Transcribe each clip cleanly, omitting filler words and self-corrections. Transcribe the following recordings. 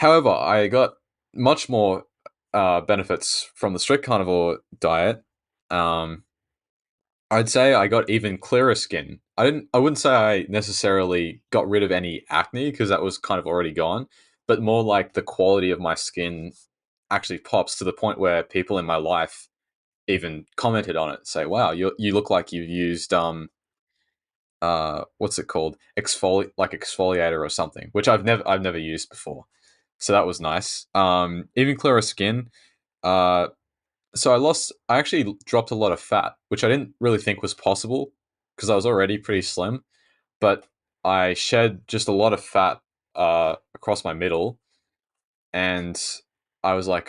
However, I got much more benefits from the strict carnivore diet. Um, I'd say I got even clearer skin. I wouldn't say I necessarily got rid of any acne because that was kind of already gone, but more like the quality of my skin actually pops to the point where people in my life even commented on it, say, "Wow, you look like you've used what's it called, exfoliator or something," which I've never used before. So that was nice. Even clearer skin. Uh, I actually dropped a lot of fat, which I didn't really think was possible because I was already pretty slim. But I shed just a lot of fat across my middle, and I was like,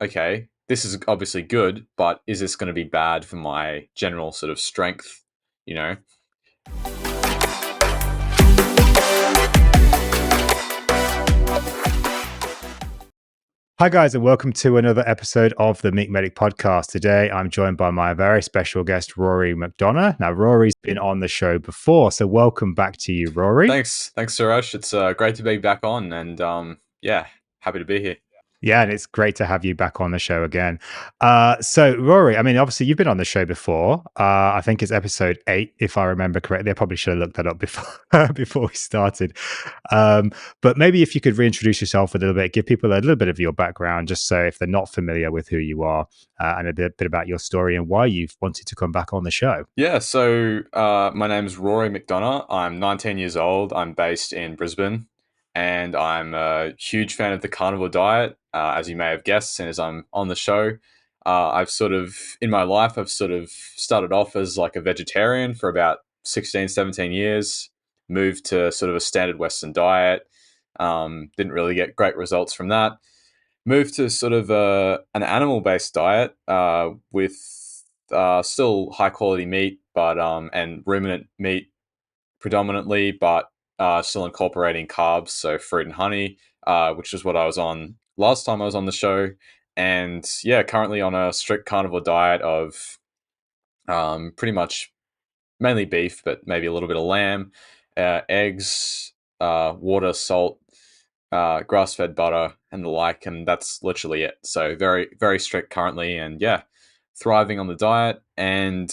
okay, this is obviously good, but is this going to be bad for my general sort of strength? You know, Hi, guys, and welcome to another episode of the Meat Medic podcast. Today, I'm joined by my very special guest, Rory McDonagh. Now, Rory's been on the show before, so welcome back to you, Rory. thanks, Suresh. It's great to be back on, and yeah, happy to be here. Yeah, and it's great to have you back on the show again. So, Rory, I mean, obviously, you've been on the show before. I think it's episode 8, if I remember correctly. I probably should have looked that up before before we started. But maybe if you could reintroduce yourself a little bit, give people a little bit of your background, just so if they're not familiar with who you are, and a bit about your story and why you've wanted to come back on the show. Yeah, so my name's Rory McDonagh. I'm 19 years old. I'm based in Brisbane, and I'm a huge fan of the carnivore diet, as you may have guessed, since I'm on the show. I've sort of, in my life, I've sort of started off as like a vegetarian for about 16, 17 years, moved to sort of a standard Western diet, didn't really get great results from that. Moved to sort of an animal-based diet with still high quality meat, but and ruminant meat predominantly, but still incorporating carbs, so fruit and honey, which is what I was on last time I was on the show. And yeah, currently on a strict carnivore diet of pretty much mainly beef, but maybe a little bit of lamb, eggs, water, salt, grass-fed butter, and the like, and that's literally it. So very, very strict currently, and yeah, thriving on the diet. And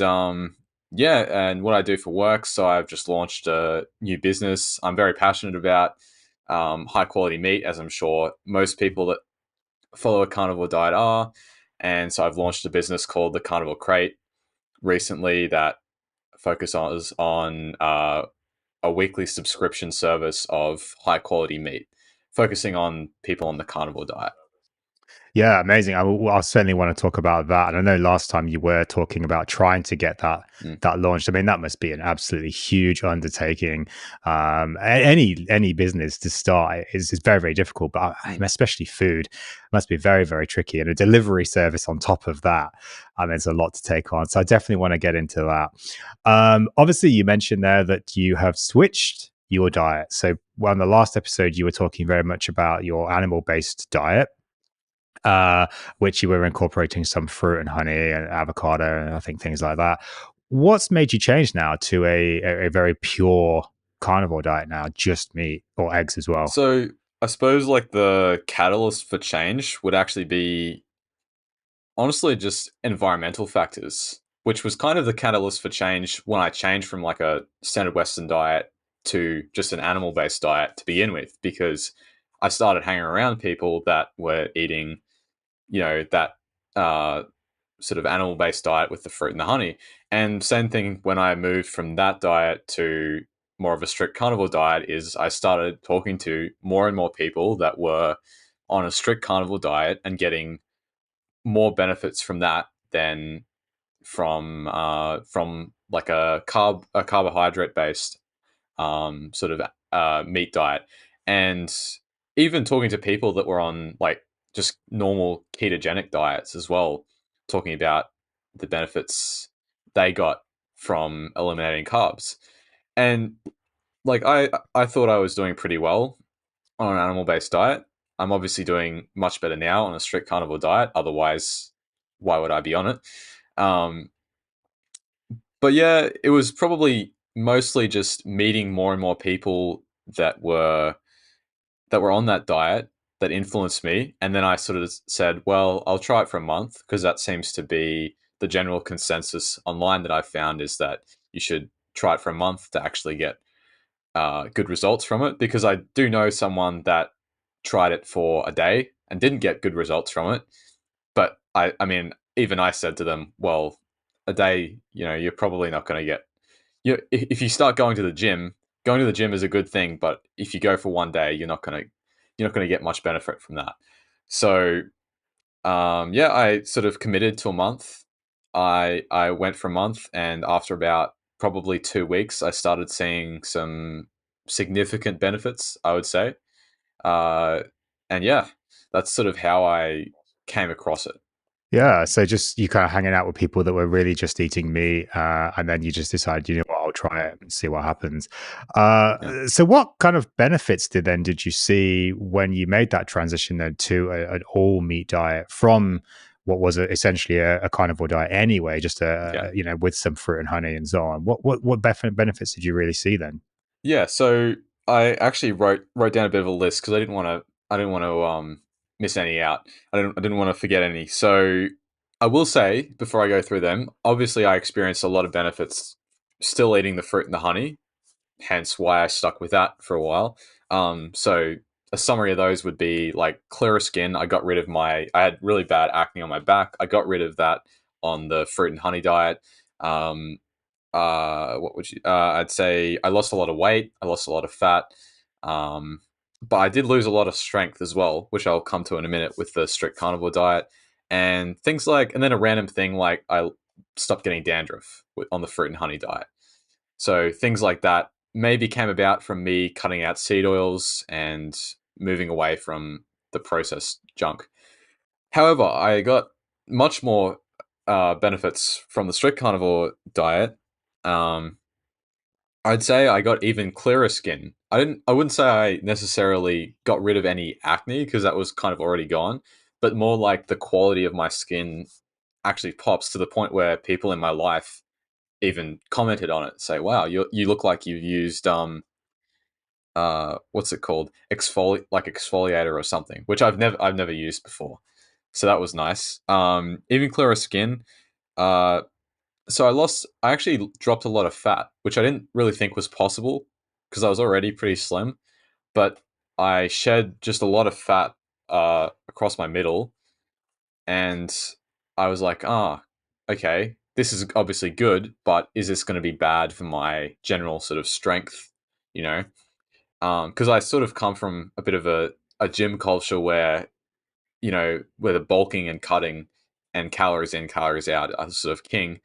yeah, and what I do for work. So I've just launched a new business. I'm very passionate about high quality meat, as I'm sure most people that follow a carnivore diet are. And so I've launched a business called the Carnivore Crate recently that focuses on a weekly subscription service of high quality meat, focusing on people on the carnivore diet. Yeah, amazing. I certainly want to talk about that. And I know last time you were talking about trying to get Mm. that launched. I mean, that must be an absolutely huge undertaking. Any business to start is very, very difficult, but especially food must be very, very tricky. And a delivery service on top of that, I mean, it's a lot to take on. So I definitely want to get into that. Obviously, you mentioned there that you have switched your diet. So on the last episode, you were talking very much about your animal-based diet, which you were incorporating some fruit and honey and avocado and I think things like that. What's made you change now to a very pure carnivore diet now, just meat or eggs as well? So I suppose like the catalyst for change would actually be honestly just environmental factors, which was kind of the catalyst for change when I changed from like a standard Western diet to just an animal based diet to begin with, because I started hanging around people that were eating, that uh, sort of animal based diet with the fruit and the honey. And same thing when I moved from that diet to more of a strict carnivore diet is I started talking to more and more people that were on a strict carnivore diet and getting more benefits from that than from like a carbohydrate based sort of meat diet. And even talking to people that were on like just normal ketogenic diets as well, talking about the benefits they got from eliminating carbs. And like I thought I was doing pretty well on an animal based diet. I'm obviously doing much better now on a strict carnivore diet. Otherwise, why would I be on it? Um, but yeah, it was probably mostly just meeting more and more people that were on that diet, that influenced me. And then I sort of said, well, I'll try it for a month because that seems to be the general consensus online that I've found is that you should try it for a month to actually get good results from it. Because I do know someone that tried it for a day and didn't get good results from it. But I mean, even I said to them, well, a day, you're probably not going to get. If you start going to the gym is a good thing, but if you go for one day, you're not going to get much benefit from that. So yeah, I sort of committed to a month. I went for a month, and after about probably 2 weeks, I started seeing some significant benefits, I would say. Uh, and yeah, that's sort of how I came across it. Yeah, so just you kind of hanging out with people that were really just eating meat, and then you just decide, you know what, I'll try it and see what happens. Yeah. So, what kind of benefits did you see when you made that transition then to an all meat diet from what was essentially a carnivore diet anyway, just Yeah. with some fruit and honey and so on? What benefits did you really see then? Yeah, so I actually wrote down a bit of a list because I didn't want to miss any out. I didn't want to forget any. So I will say before I go through them, obviously I experienced a lot of benefits still eating the fruit and the honey, hence why I stuck with that for a while. So a summary of those would be like clearer skin. I had really bad acne on my back. I got rid of that on the fruit and honey diet. Um, what would you I'd say I lost a lot of weight, I lost a lot of fat, um but I did lose a lot of strength as well, which I'll come to in a minute with the strict carnivore diet. And things like, and then a random thing like I stopped getting dandruff on the fruit and honey diet. So things like that maybe came about from me cutting out seed oils and moving away from the processed junk. However, I got much more benefits from the strict carnivore diet. Um, I'd say I got even clearer skin. I wouldn't say I necessarily got rid of any acne because that was kind of already gone, but more like the quality of my skin actually pops to the point where people in my life even commented on it, say, "Wow, you look like you've used what's it called, exfoliator or something," which I've never used before. So that was nice. Even clearer skin. Uh, so I actually dropped a lot of fat, which I didn't really think was possible because I was already pretty slim. But I shed just a lot of fat across my middle, and I was like, okay, this is obviously good, but is this going to be bad for my general sort of strength? You know, because I sort of come from a bit of a gym culture where where the bulking and cutting and calories in, calories out are sort of king.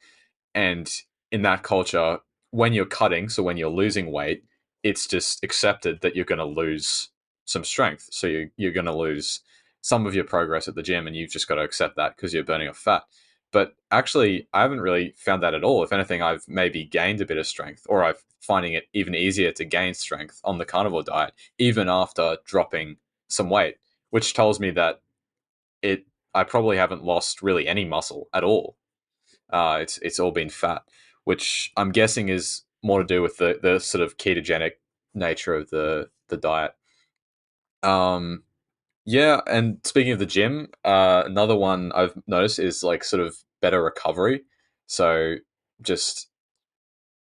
And in that culture, when you're cutting, so when you're losing weight, it's just accepted that you're going to lose some strength. So you're going to lose some of your progress at the gym, and you've just got to accept that because you're burning off fat. But actually, I haven't really found that at all. If anything, I've maybe gained a bit of strength, or I'm finding it even easier to gain strength on the carnivore diet, even after dropping some weight, which tells me that it I probably haven't lost really any muscle at all. It's all been fat, which I'm guessing is more to do with the sort of ketogenic nature of the diet. Um, yeah, and speaking of the gym, another one I've noticed is like sort of better recovery. So just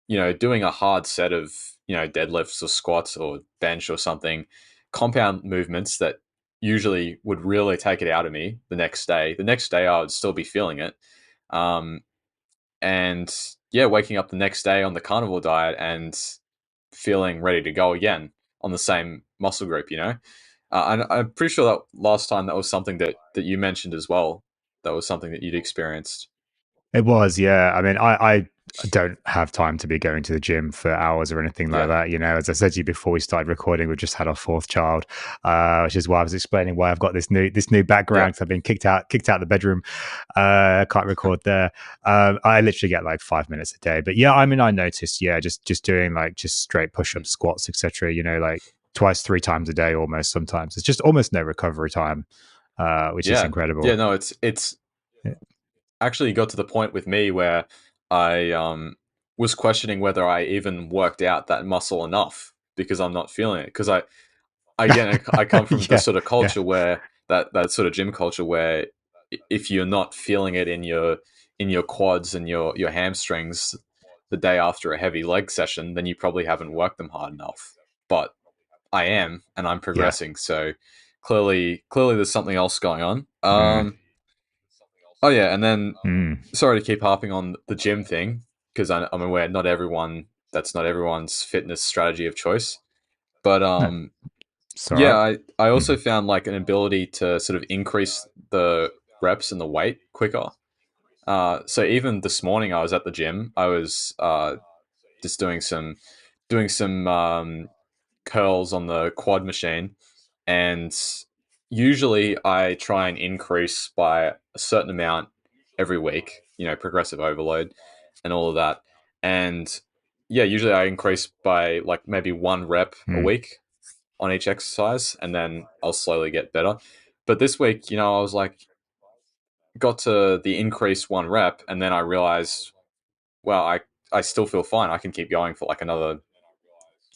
doing a hard set of deadlifts or squats or bench or something, compound movements that usually would really take it out of me the next day. The next day I would still be feeling it. Um, and yeah, waking up the next day on the carnivore diet and feeling ready to go again on the same muscle group, and I'm pretty sure that last time that was something that you mentioned as well. That was something that you'd experienced. It was, yeah. I mean, I don't have time to be going to the gym for hours or anything like Yeah, that. You know, as I said to you before we started recording, we've just had our fourth child, which is why I was explaining why I've got this new yeah, background because I've been kicked out of the bedroom. Can't record there. I literally get like 5 minutes a day. But yeah, I mean, I noticed, yeah, just doing like just straight push mm, ups, squats, etc. You know, like twice, 3 times a day, almost. Sometimes it's just almost no recovery time, which is yeah, yeah. incredible. No, it's actually got to the point with me where I was questioning whether I even worked out that muscle enough because I'm not feeling it. Because again, I come from the Yeah, sort of yeah. culture where that sort of gym culture where if you're not feeling it in your quads and your hamstrings the day after a heavy leg session, then you probably haven't worked them hard enough. But I am, and I'm Yeah. progressing. So clearly, there's something else going on. Mm, Oh yeah, and then mm. sorry to keep harping on the gym thing because I'm aware not everyone that's not everyone's fitness strategy of choice. But No, it's all yeah, right. I also Mm, found like an ability to sort of increase the reps and the weight quicker. So even this morning, I was at the gym. I was just doing some curls on the quad machine, and usually I try and increase by a certain amount every week. You know, progressive overload and all of that. And yeah, usually I increase by like maybe one rep a mm, week on each exercise, and then I'll slowly get better. But this week, I was like, got to the increase one rep, and then I realized, well, I still feel fine. I can keep going for like another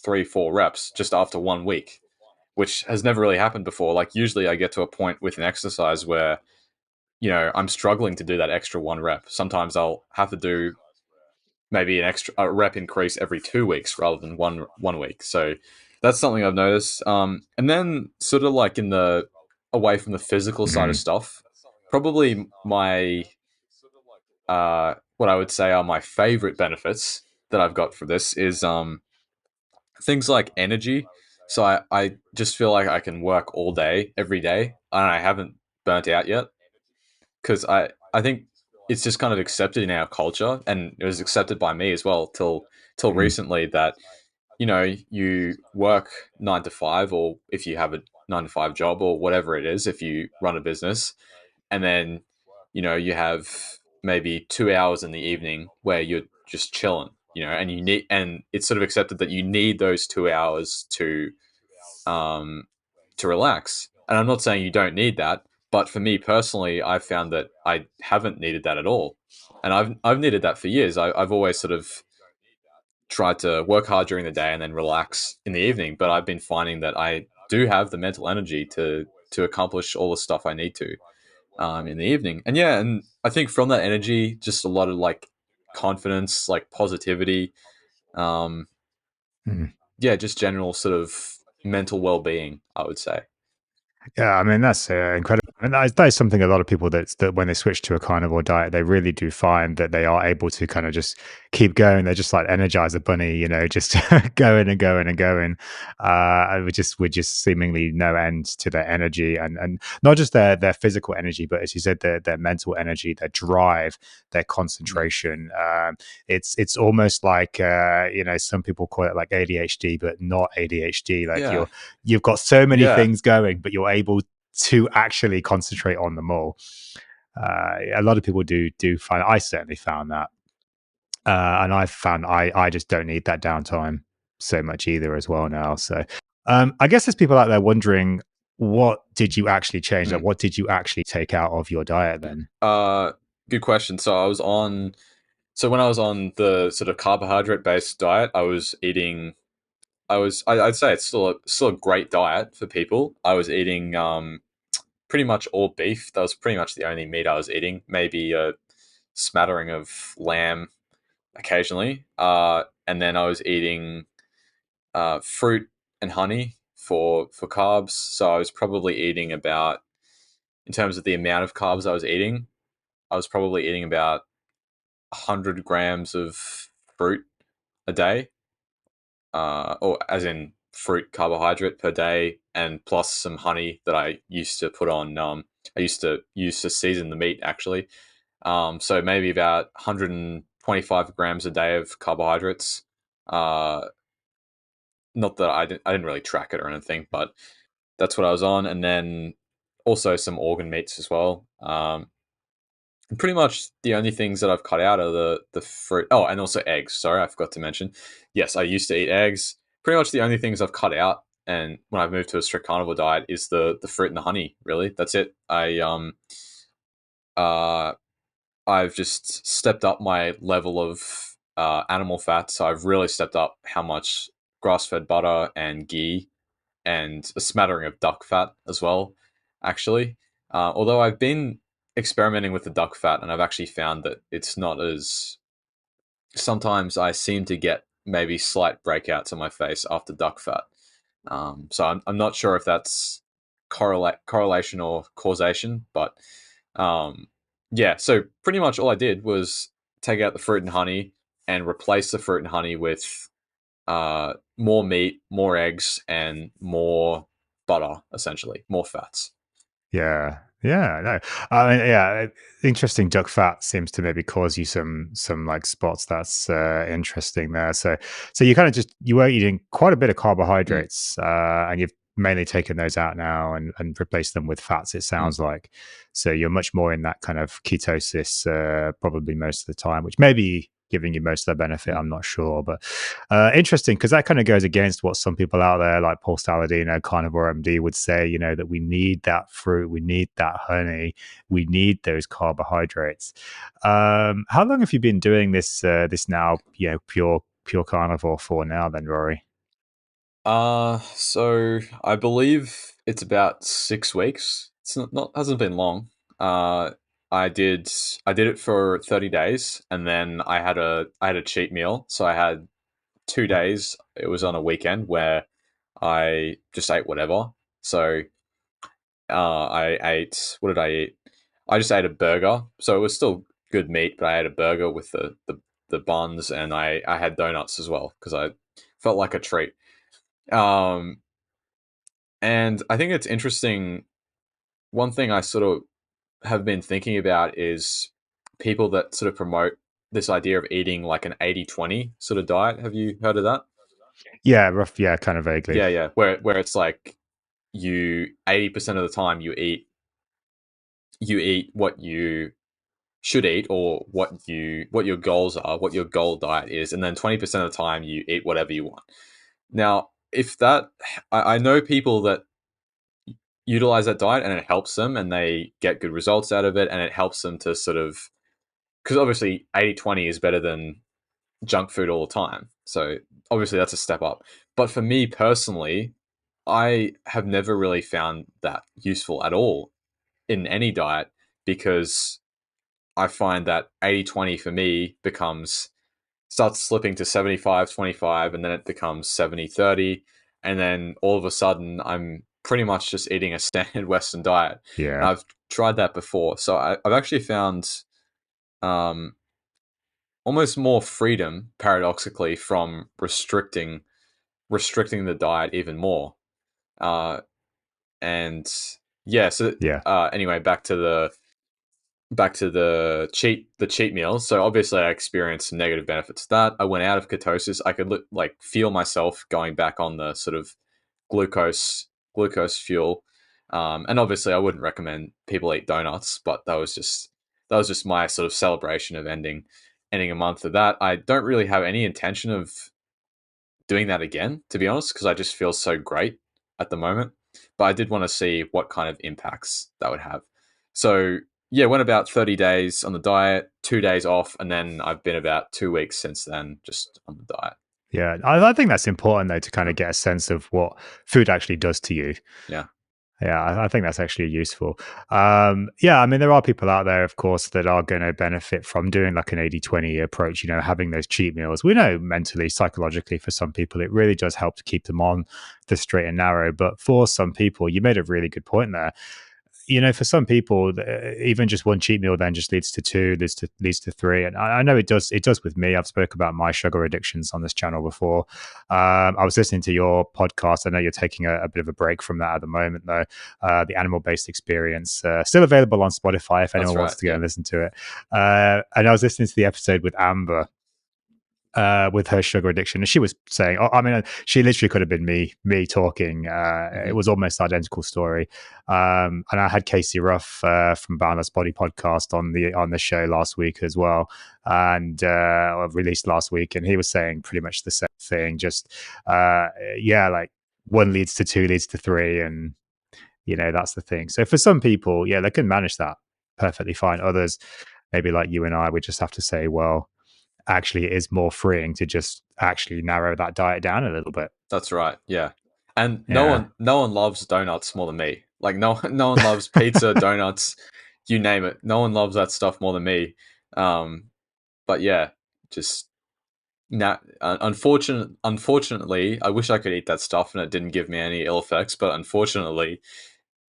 3 4 reps just after 1 week, which has never really happened before. Like usually I get to a point with an exercise where, I'm struggling to do that extra one rep. Sometimes I'll have to do maybe an extra a rep increase every 2 weeks rather than one week. So that's something I've noticed. And then sort of like in the away from the physical side of mm, stuff, probably my what I would say are my favorite benefits that I've got for this is things like energy. So I just feel like I can work all day, every day, and I haven't burnt out yet because I think it's just kind of accepted in our culture, and it was accepted by me as well till mm. recently that you work 9 to 5, or if you have a 9 to 5 job or whatever it is, if you run a business, and then you have maybe 2 hours in the evening where you're just chilling, and it's sort of accepted that you need those 2 hours um to relax. And I'm not saying you don't need that, but for me personally, I found that I haven't needed that at all, and I've needed that for years. I've always sort of tried to work hard during the day and then relax in the evening, but I've been finding that I do have the mental energy to accomplish all the stuff I need to in the evening. And yeah, and I think from that energy, just a lot of like confidence, like positivity, um, Mm. yeah, just general sort of mental well being, I would say. Yeah, I mean that's incredible. And that is something a lot of people that when they switch to a carnivore diet, they really do find that they are able to kind of just keep going. They're just like Energizer Bunny, just going and going and going, with just seemingly no end to their energy, and not just their physical energy, but as you said, their mental energy, their drive, their Mm. concentration. It's almost like some people call it like ADHD, but not ADHD. Like Yeah, you've got so many yeah. things going, but you're able to actually concentrate on them all. A lot of people do find. I certainly found that, and I've found I just don't need that downtime so much either as well now. So I guess there's people out there wondering, what did you actually change? Like, Mm. what did you actually take out of your diet then? Uh, Good question. So when I was on the sort of carbohydrate based diet, I was eating. I'd say it's still a great diet for people. I was eating pretty much all beef. That was pretty much the only meat I was eating. Maybe a smattering of lamb occasionally. And then I was eating fruit and honey for carbs. So I was probably eating about, in terms of the amount of carbs I was eating, I was probably eating about 100 grams of fruit a day, or as in fruit carbohydrate per day, and plus some honey that I used to put on. I used to use to season the meat actually. So maybe about 125 grams a day of carbohydrates. Uh, Not that I didn't really track it or anything, but that's what I was on, and then also some organ meats as well. Pretty much the only things that I've cut out are the fruit. Oh, and also eggs. Sorry, I forgot to mention. Yes, I used to eat eggs. Pretty much the only things I've cut out, and when I've moved to a strict carnivore diet, is the fruit and the honey. Really, that's it. Uh I've just stepped up my level of animal fat. So I've really stepped up how much grass fed butter and ghee and a smattering of duck fat as well, actually. Although I've been experimenting with the duck fat, and I've actually found that it's not as. Sometimes I seem to get maybe slight breakouts on my face after duck fat. So I'm not sure if that's correlation or causation, but um, yeah. So pretty much all I did was take out the fruit and honey and replace the fruit and honey with more meat, more eggs, and more butter, essentially, more fats. Yeah, yeah, no, I mean, yeah. Interesting. Duck fat seems to maybe cause you some like spots. That's interesting there. So you kind of just you were eating quite a bit of Mm, carbohydrates, and you've mainly taken those out now and replaced them with fats. It mm, sounds like so you're much more in that kind of ketosis probably most of the time, which may be giving you most of the benefit. mm. I'm not sure, but interesting because that kind of goes against what some people out there like Paul Saladino, Carnivore MD would say, that we need that fruit, we need that honey, we need those carbohydrates. How long have you been doing this now, pure carnivore for now then, Rory? So I believe it's about 6 weeks. It's not hasn't been long. Uh, I did I did it for 30 days, and then I had a cheat meal. So I had 2 days. It was on a weekend where I just ate whatever. So I ate, what did I eat? I just ate a burger. So it was still good meat, but I ate a burger with the buns, and I had donuts as well because I felt like a treat. Um, and I think it's interesting. One thing I sort of have been thinking about is people that sort of promote this idea of eating like an 80-20 sort of diet. Have you heard of that? Yeah, rough. Yeah, kind of vaguely. Yeah, yeah. Where it's like you 80% of the time you eat what you should eat, or what your goals are, what your goal diet is, and then 20% of the time you eat whatever you want. Now, if that I know people that utilize that diet and it helps them and they get good results out of it, and it helps them to sort of, because obviously 80-20 is better than junk food all the time. So obviously that's a step up. But for me personally, I have never really found that useful at all in any diet, because I find that 80-20 for me starts slipping to 75-25, and then it becomes 70-30, and then all of a sudden I'm pretty much just eating a standard Western diet. And Yeah, I've tried that before. So I've actually found um, almost more freedom, paradoxically, from restricting the diet even more. Uh, and yeah, so yeah, anyway, back to the cheat meal. So obviously, I experienced some negative benefits of that. I went out of ketosis. I could like feel myself going back on the sort of glucose fuel. And obviously, I wouldn't recommend people eat donuts, but that was just my sort of celebration of ending a month of that. I don't really have any intention of doing that again, to be honest, because I just feel so great at the moment. But I did want to see what kind of impacts that would have. So yeah, went about 30 days on the diet, 2 days off, and then I've been about 2 weeks since then, just on the diet. yeah. I think that's important though to kind of get a sense of what food actually does to you. Yeah, Yeah, I think that's actually useful. Yeah, I mean, there are people out there, of course, that are going to benefit from doing like an 80-20 approach, having those cheat meals. We know mentally, psychologically, for some people, it really does help to keep them on the straight and narrow. But for some people, you made a really good point there. For some people, even just one cheat meal then just leads to two, leads to three, and I know it does. It does with me. I've spoke about my sugar addictions on this channel before. I was listening to your podcast. I know you're taking a bit of a break from that at the moment, though. The animal based experience still available on Spotify if that's anyone right. wants to go Yeah. and listen to it. And I was listening to the episode with Amber, with her sugar addiction, and she was saying, "Oh, I mean, she literally could have been me talking. It Hmm. was almost identical story." And I had Casey Ruff from Boundless Body podcast on the show last week as well, and released last week, and he was saying pretty much the same thing. Just yeah, like one leads to two, leads to three, and that's the thing. So for some people, yeah, they can manage that perfectly fine. Others, maybe like you and I, we just have to say, well, actually it is more freeing to just actually narrow that diet down a little bit. That's right. Yeah. And Yeah. no one loves donuts more than me. Like no one loves pizza, donuts, you name it. No one loves that stuff more than me. Um, but yeah, just unfortunately, I wish I could eat that stuff and it didn't give me any ill effects. But unfortunately,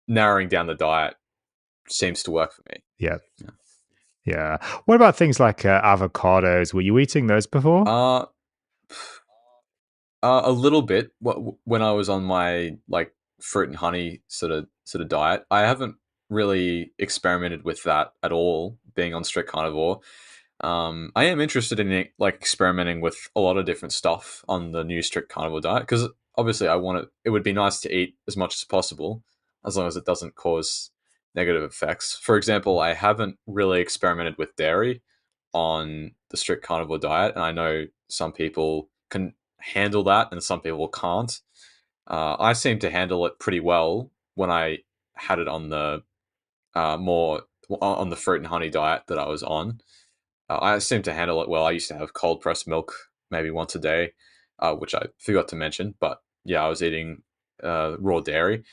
narrowing down the diet seems to work for me. Yeah. Yeah. What about things like avocados? Were you eating those before? Uh, a little bit. When I was on my like fruit and honey sort of diet, I haven't really experimented with that at all. Being on strict carnivore, I am interested in like experimenting with a lot of different stuff on the new strict carnivore diet because obviously I want it. It would be nice to eat as much as possible, as long as it doesn't cause negative effects. For example, I haven't really experimented with dairy on the strict carnivore diet, and I know some people can handle that and some people can't. I seem to handle it pretty well when I had it on the more on the fruit and honey diet that I was on. I seem to handle it well. I used to have cold pressed milk maybe once a day, which I forgot to mention. But yeah, I was eating raw dairy.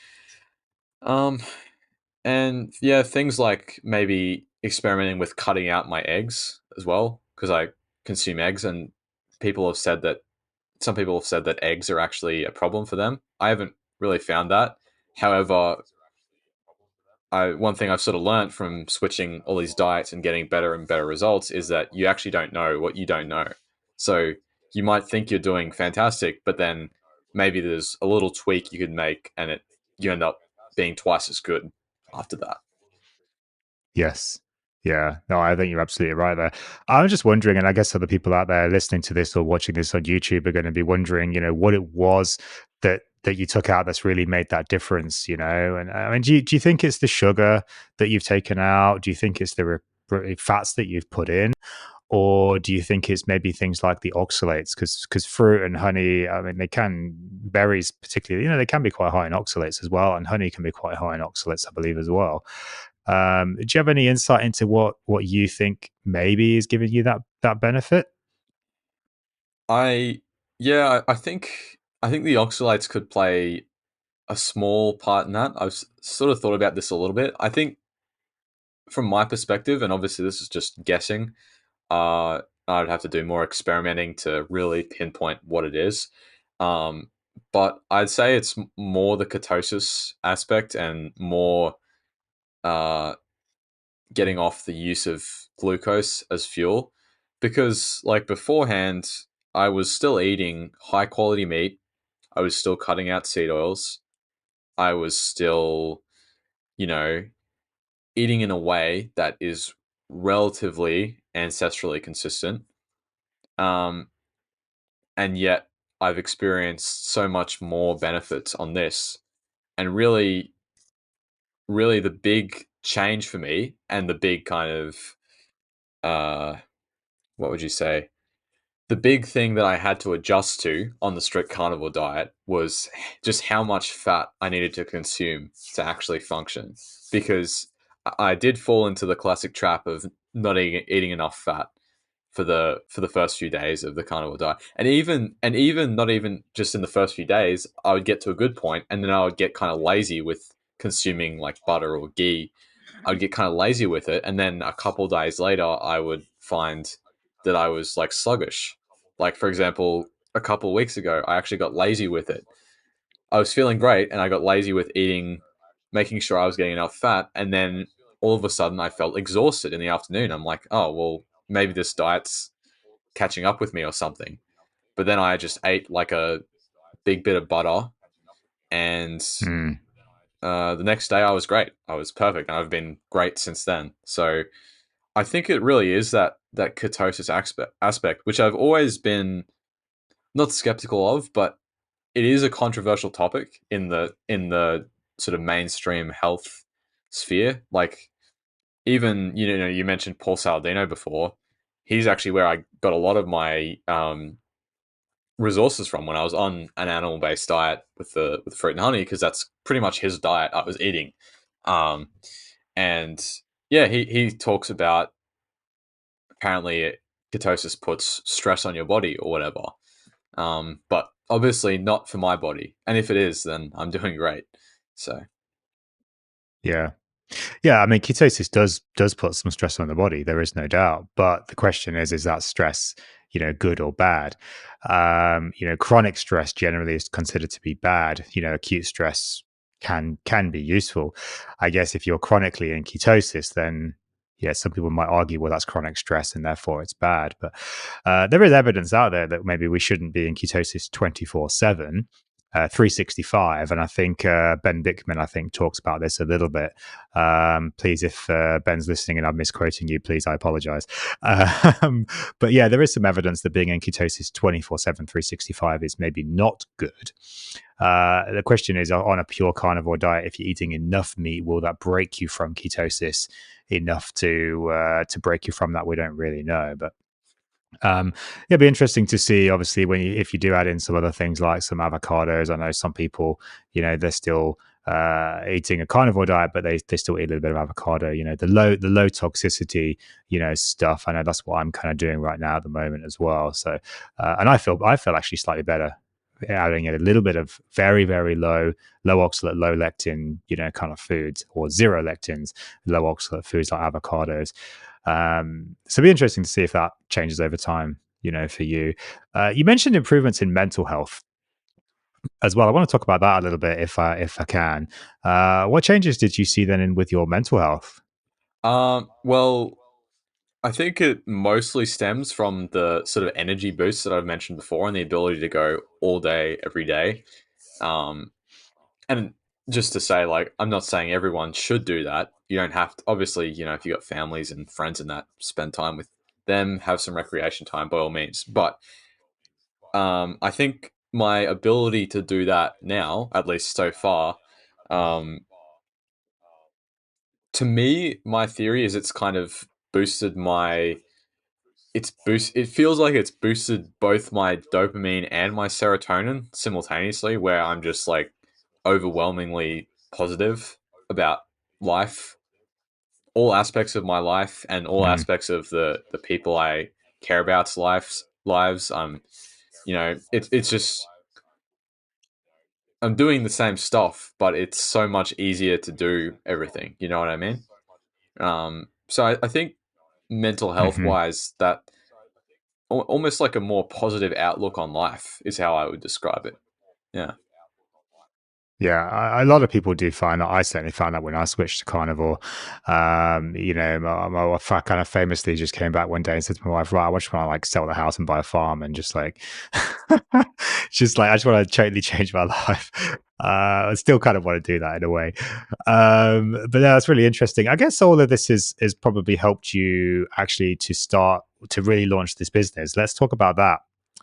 Um, and yeah, things like maybe experimenting with cutting out my eggs as well, because I consume eggs, and people have said that some people have said that eggs are actually a problem for them. I haven't really found that. However, one thing I've sort of learned from switching all these diets and getting better and better results is that you actually don't know what you don't know. So you might think you're doing fantastic, but then maybe there's a little tweak you could make, and it you end up being twice as good after that. Yes. Yeah. No, I think you're absolutely right there. I was just wondering, and I guess other people out there listening to this or watching this on YouTube are going to be wondering, what it was that you took out that's really made that difference, And I mean, do you think it's the sugar that you've taken out? Do you think it's the fats that you've put in? Or do you think it's maybe things like the oxalates? Because fruit and honey, I mean, berries particularly, they can be quite high in oxalates as well, and honey can be quite high in oxalates, I believe, as well. Do you have any insight into what you think maybe is giving you that benefit? I yeah, I think the oxalates could play a small part in that. I've sort of thought about this a little bit. I think from my perspective, and obviously this is just guessing, I'd have to do more experimenting to really pinpoint what it is. Um, but I'd say it's more the ketosis aspect and more uh, getting off the use of glucose as fuel. Because, like beforehand, I was still eating high quality meat, I was still cutting out seed oils, I was still, you know, eating in a way that is relatively ancestrally consistent. Um, and yet I've experienced so much more benefits on this. And really the big change for me and the big kind of, uh, what would you say? The big thing that I had to adjust to on the strict carnivore diet was just how much fat I needed to consume to actually function. Because I did fall into the classic trap of not eating enough fat for the first few days of the carnivore diet, and even not even just in the first few days, I would get to a good point, and then I would get kind of lazy with consuming like butter or ghee. I would get kind of lazy with it, and then a couple days later, I would find that I was like sluggish. Like for example, a couple of weeks ago, I actually got lazy with it. I was feeling great, and I got lazy with eating, making sure I was getting enough fat, and then all of a sudden, I felt exhausted in the afternoon. I'm like, oh well, maybe this diet's catching up with me or something. But then I just ate like a big bit of butter, and Mm. the next day I was great. I was perfect, and I've been great since then. So I think it really is that ketosis aspect, which I've always been not skeptical of, but it is a controversial topic in the sort of mainstream health sphere. Like even you mentioned Paul Saladino before. He's actually where I got a lot of my resources from when I was on an animal based diet with fruit and honey, because that's pretty much his diet I was eating. Um, and yeah, he talks about apparently ketosis puts stress on your body or whatever. But obviously not for my body. And if it is, then I'm doing great. So, Yeah. Yeah, I mean, ketosis does put some stress on the body. There is no doubt. But the question is that stress, good or bad? Chronic stress generally is considered to be bad. Acute stress can be useful. I guess if you're chronically in ketosis, then yeah, some people might argue, well, that's chronic stress and therefore it's bad. But there is evidence out there that maybe we shouldn't be in ketosis 24/7. 365, and I think Ben Bickman, I think, talks about this a little bit. Please, if Ben's listening and I'm misquoting you, please, I apologize. But yeah, there is some evidence that being in ketosis 24/7, 365 is maybe not good. The question is, on a pure carnivore diet, if you're eating enough meat, will that break you from ketosis enough to break you from that? We don't really know, but it'd be interesting to see, obviously, if you do add in some other things like some avocados. I know some people, they're still eating a carnivore diet, but they still eat a little bit of avocado. The low toxicity, stuff. I know that's what I'm kind of doing right now at the moment as well. So, and I feel actually slightly better adding a little bit of very, very low oxalate, low lectin, kind of foods, or zero lectins, low oxalate foods like avocados. So it'll be interesting to see if that changes over time, for you. You mentioned improvements in mental health as well. I want to talk about that a little bit if I can. What changes did you see then with your mental health? well, I think it mostly stems from the sort of energy boost that I've mentioned before and the ability to go all day, every day. Um, and just to say, like, I'm not saying everyone should do that. You don't have to, obviously, if you got families and friends and that, spend time with them, have some recreation time by all means. But I think my ability to do that now, at least so far, um, to me, my theory is it's kind of boosted my it feels like it's boosted both my dopamine and my serotonin simultaneously, where I'm just like overwhelmingly positive about life, all aspects of my life and all Mm, aspects of the people I care about's lives. It's just I'm doing the same stuff, but it's so much easier to do everything. You know what I mean? So I think mental health hmm wise, that almost like a more positive outlook on life is how I would describe it. Yeah. Yeah, a lot of people do find that. I certainly found that when I switched to carnivore. My wife kind of famously just came back one day and said to my wife, "Right, I just want to like sell the house and buy a farm and just like, just like I just want to totally change my life." I still kind of want to do that in a way, but no, that's really interesting. I guess all of this is probably helped you actually to start to really launch this business. Let's talk about that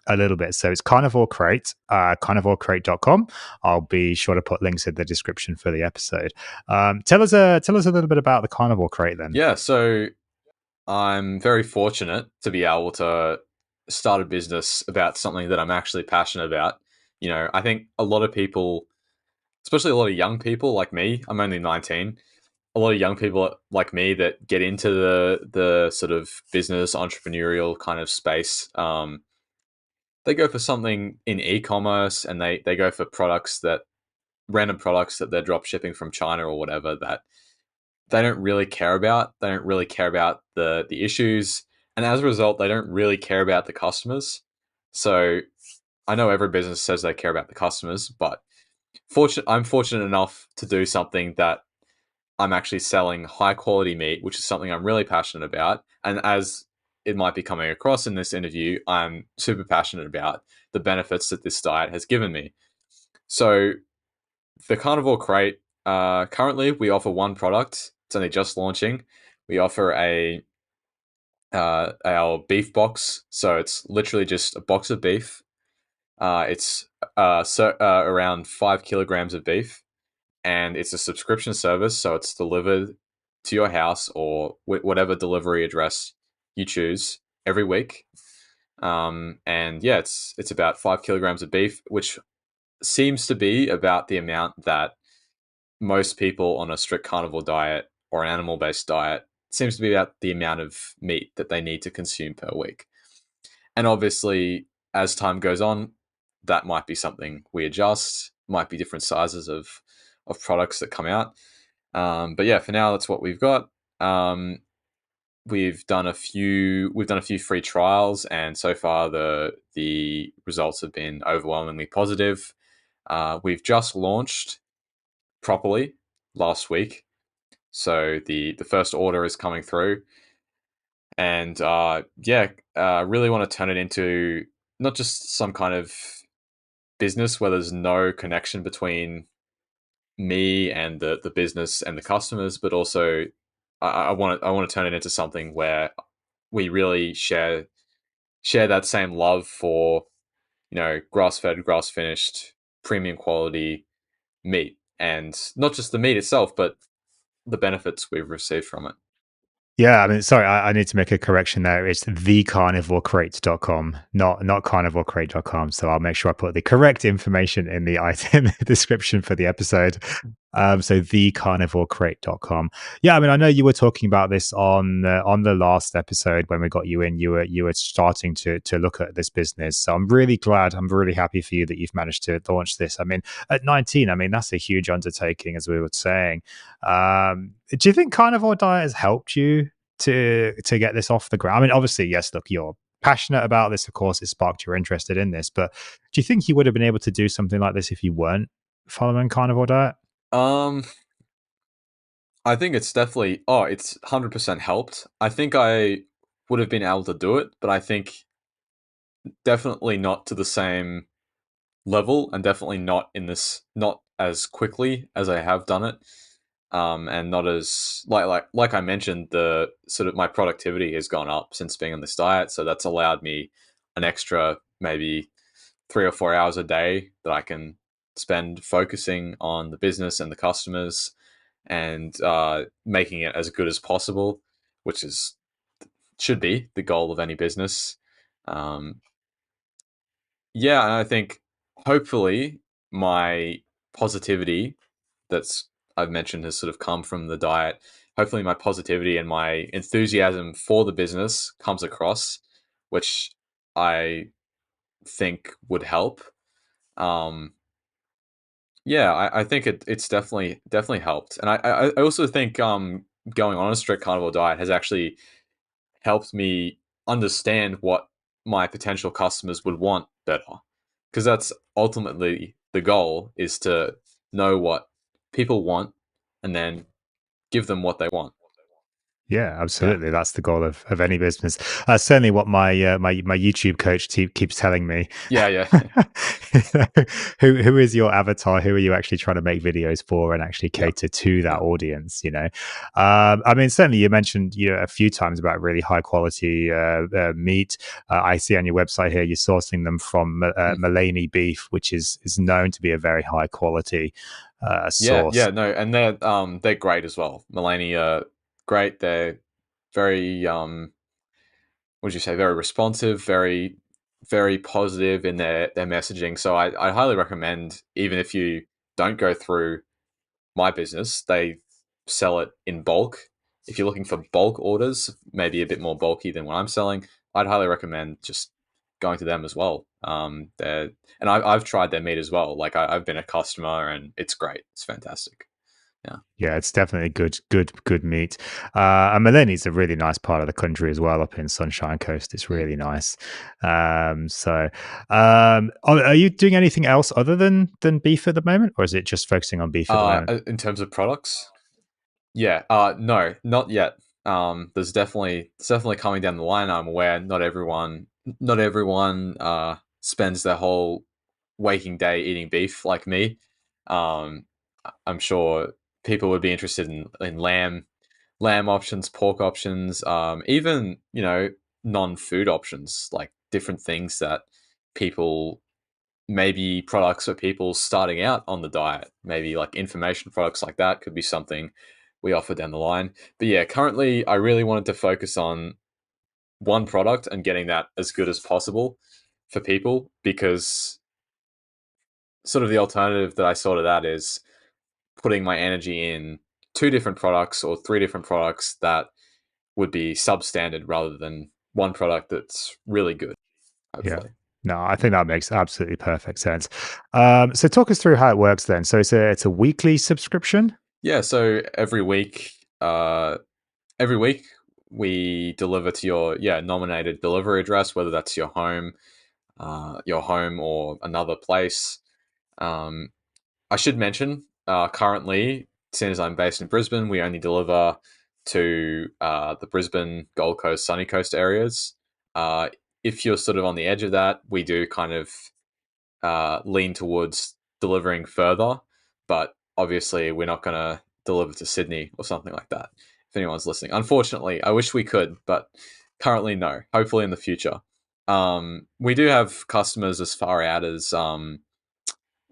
a little bit. So it's Carnivore Crate, carnivorecrate.com. I'll be sure to put links in the description for the episode. Tell us a little bit about the Carnivore Crate then. Yeah. So I'm very fortunate to be able to start a business about something that I'm actually passionate about. I think a lot of people, especially a lot of young people like me, I'm only 19, a lot of young people like me that get into the sort of business entrepreneurial kind of space, they go for something in e-commerce and they go for products that random products that they're drop shipping from China or whatever that they don't really care about. They don't really care about the issues, and as a result, they don't really care about the customers. So I know every business says they care about the customers, but I'm fortunate enough to do something that I'm actually selling high quality meat, which is something I'm really passionate about. And as it might be coming across in this interview, I'm super passionate about the benefits that this diet has given me. So the Carnivore Crate, currently we offer one product. It's only just launching. We offer our beef box. So it's literally just a box of beef. It's around 5 kilograms of beef, and it's a subscription service. So it's delivered to your house or whatever delivery address you choose every week. And yeah, it's about 5 kilograms of beef, which seems to be about the amount that most people on a strict carnivore diet or an animal based diet seems to be about the amount of meat that they need to consume per week. And obviously, as time goes on, that might be something we adjust. Might be different sizes of products that come out. But yeah, for now, that's what we've got. We've done a few free trials, and so far the results have been overwhelmingly positive. We've just launched properly last week, so the first order is coming through, and really want to turn it into not just some kind of business where there's no connection between me and the business and the customers, but also I want to turn it into something where we really share that same love for grass fed, grass finished, premium quality meat, and not just the meat itself, but the benefits we've received from it. Yeah, I mean, sorry, I need to make a correction there. It's thecarnivorecrate.com, not carnivorecrate.com. So I'll make sure I put the correct information in the item description for the episode. So thecarnivorecrate.com. Yeah, I mean, I know you were talking about this on the last episode when we got you in. You were starting to look at this business. So I'm really glad. I'm really happy for you that you've managed to launch this. I mean, at 19, I mean, that's a huge undertaking, as we were saying. Do you think carnivore diet has helped you to get this off the ground? I mean, obviously, yes. Look, you're passionate about this. Of course, it sparked your interest in this. But do you think you would have been able to do something like this if you weren't following carnivore diet? Um, I think it's definitely. Oh, it's 100% helped. I think I would have been able to do it, but I think definitely not to the same level, and definitely not as quickly as I have done it. And not as like I mentioned, the sort of my productivity has gone up since being on this diet, so that's allowed me an extra maybe 3 or 4 hours a day that I can spend focusing on the business and the customers, and making it as good as possible, which is should be the goal of any business. Um, yeah, and I think hopefully my positivity that's I've mentioned has sort of come from the diet. Hopefully, my positivity and my enthusiasm for the business comes across, which I think would help. Um, yeah, I think it's definitely helped, and I also think going on a strict carnivore diet has actually helped me understand what my potential customers would want better, because that's ultimately the goal, is to know what people want and then give them what they want. Yeah, Yeah. absolutely. That's the goal of any business. Certainly, what my YouTube coach keeps telling me. Yeah, yeah. Who is your avatar? Who are you actually trying to make videos for and actually Yeah. cater to that Yeah. audience? I mean, certainly you mentioned a few times about really high quality meat. I see on your website here you're sourcing them from Mm. Mullaney beef, which is known to be a very high quality Yeah, source. yeah, no, and they're great as well. Mullaney great. They're very what would you say, very responsive, very positive in their messaging. So I highly recommend, even if you don't go through my business, they sell it in bulk. If you're looking for bulk orders, maybe a bit more bulky than what I'm selling, I'd highly recommend just going to them as well. And I've tried their meat as well. Like I've been a customer, and it's great. It's fantastic. Yeah. Yeah, it's definitely good meat. And Maleni's a really nice part of the country as well, up in Sunshine Coast. It's Mm. really nice. Are you doing anything else other than beef at the moment, or is it just focusing on beef at the moment? In terms of products, yeah. No, not yet. There's definitely coming down the line. I'm aware not everyone spends their whole waking day eating beef like me. Um, I'm sure people would be interested in lamb options, pork options, even non-food options, like different things that people maybe products for people starting out on the diet, maybe like information products like that could be something we offer down the line. But yeah, currently I really wanted to focus on one product and getting that as good as possible for people, because sort of the alternative that I saw to that is putting my energy in two different products or three different products that would be substandard rather than one product that's really good, Yeah. hopefully. No, I think that makes absolutely perfect sense. So talk us through how it works then. So it's a weekly subscription. Yeah, so every week we deliver to your nominated delivery address, whether that's your home or another place. Um, I should mention, currently, since I'm based in Brisbane, we only deliver to the Brisbane, Gold Coast, Sunny Coast areas. Uh, if you're sort of on the edge of that, we do kind of lean towards delivering further, but obviously we're not going to deliver to Sydney or something like that. If anyone's listening, unfortunately, I wish we could, but currently no. Hopefully in the future. We do have customers as far out as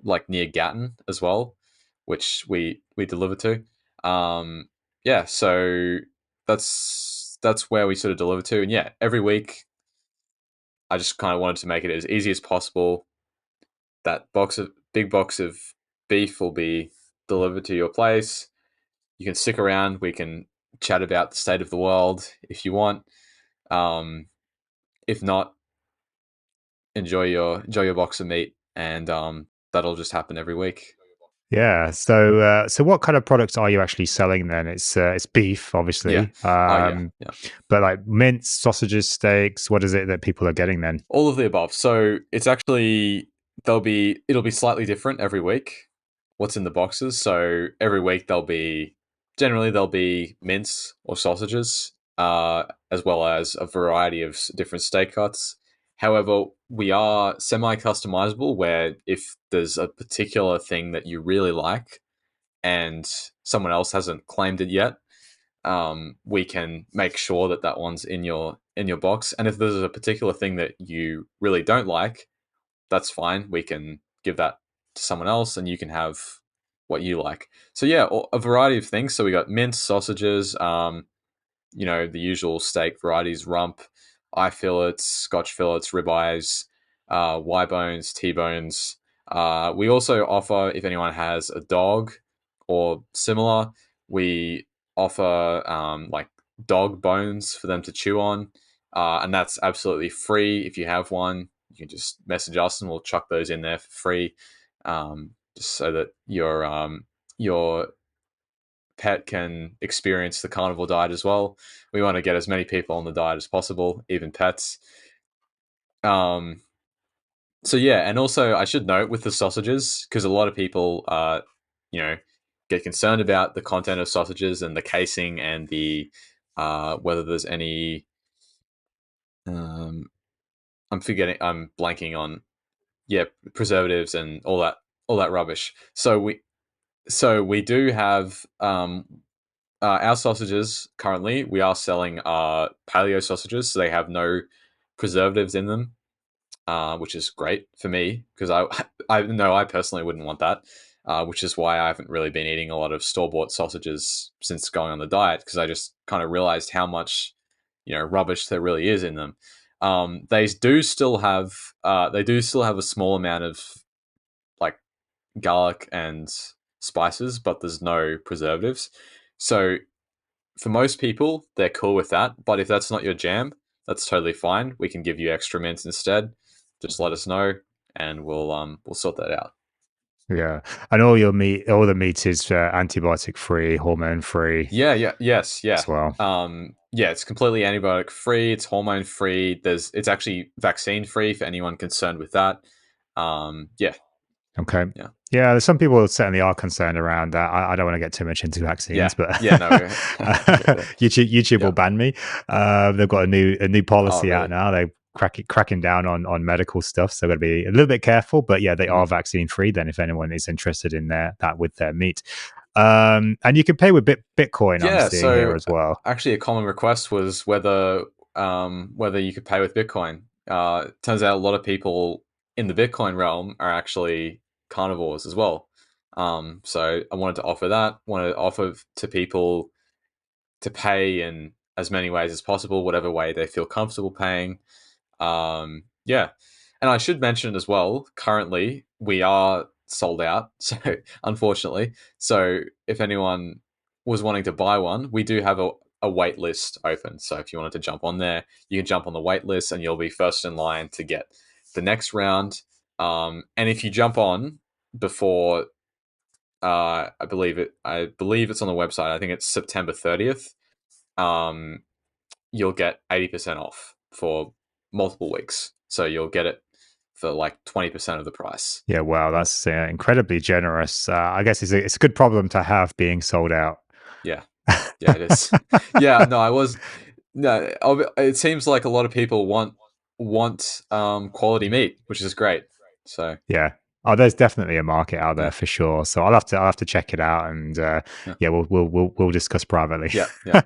like near Gatton as well, which we deliver to. Um, yeah, so that's where we sort of deliver to, and yeah, every week I just kind of wanted to make it as easy as possible. That big box of beef will be delivered to your place. You can stick around. We can chat about the state of the world if you want. Um, if not, enjoy your box of meat, and that'll just happen every week. Yeah. So what kind of products are you actually selling then? It's beef, Yeah. obviously. Oh yeah. Yeah. But like mince, sausages, steaks. What is it that people are getting then? All of the above. So it's actually it'll be slightly different every week. What's in the boxes? So every week there'll be mince or sausages, as well as a variety of different steak cuts. However, we are semi customizable, where if there's a particular thing that you really like and someone else hasn't claimed it yet, we can make sure that that one's in your box. And if there's a particular thing that you really don't like, that's fine. We can give that to someone else, and you can have what you like. So yeah, a variety of things. So we got mince, sausages, the usual steak varieties: rump, eye fillets, Scotch fillets, ribeyes, Y bones, T bones. We also offer, if anyone has a dog or similar, we offer like dog bones for them to chew on, and that's absolutely free. If you have one, you can just message us, and we'll chuck those in there for free, just so that your pet can experience the carnivore diet as well. We want to get as many people on the diet as possible, even pets. Um, so yeah, and also I should note with the sausages, because a lot of people, you know, get concerned about the content of sausages and the casing and the whether there's any. Um, I'm blanking on preservatives and all that rubbish. So we do have our sausages currently. We are selling paleo sausages, so they have no preservatives in them, which is great for me because I know I personally wouldn't want that. Which is why I haven't really been eating a lot of store bought sausages since going on the diet, because I just kind of realized how much rubbish there really is in them. They do still have a small amount of like garlic and spices, but there's no preservatives. So for most people, they're cool with that. But if that's not your jam, that's totally fine. We can give you extra mints instead. Just let us know, and we'll sort that out. Yeah, and all the meat is antibiotic free, hormone free Yeah. as well. Yeah, it's completely antibiotic free. It's hormone free. It's actually vaccine free for anyone concerned with that. Yeah, Okay. yeah, Yeah, there's some people certainly are concerned around that. I don't want to get too much into vaccines, yeah, but yeah. No, I get that. YouTube will Yeah. ban me. They've got a new Oh, policy out really? now. They cracking down on medical stuff, so got to be a little bit careful. But yeah, they are Mhm. vaccine free. Then, if anyone is interested in that with their meat, and you can pay with Bitcoin. I'm Yeah. seeing here So as well. actually, a common request was whether you could pay with Bitcoin. Turns out a lot of people in the Bitcoin realm are actually carnivores as well. So I wanted to offer that. Wanted to offer to people to pay in as many ways as possible, whatever way they feel comfortable paying. Yeah, and I should mention as well. Currently, we are sold out. So unfortunately, so if anyone was wanting to buy one, we do have a wait list open. So if you wanted to jump on there, you can jump on the wait list, and you'll be first in line to get the next round. And if you jump on before, I believe it's on the website. I think it's September 30th. Um, you'll get 80% off for multiple weeks. So you'll get it for like 20% of the price. Yeah, wow, that's incredibly generous. I guess it's a good problem to have being sold out. Yeah. Yeah, it is. Yeah, no, I was no. It seems like a lot of people want quality meat, which is great. So Yeah. Oh, there's definitely a market out there yeah, for sure. So I'll have to check it out, and yeah, yeah, we'll discuss privately. yeah, yeah.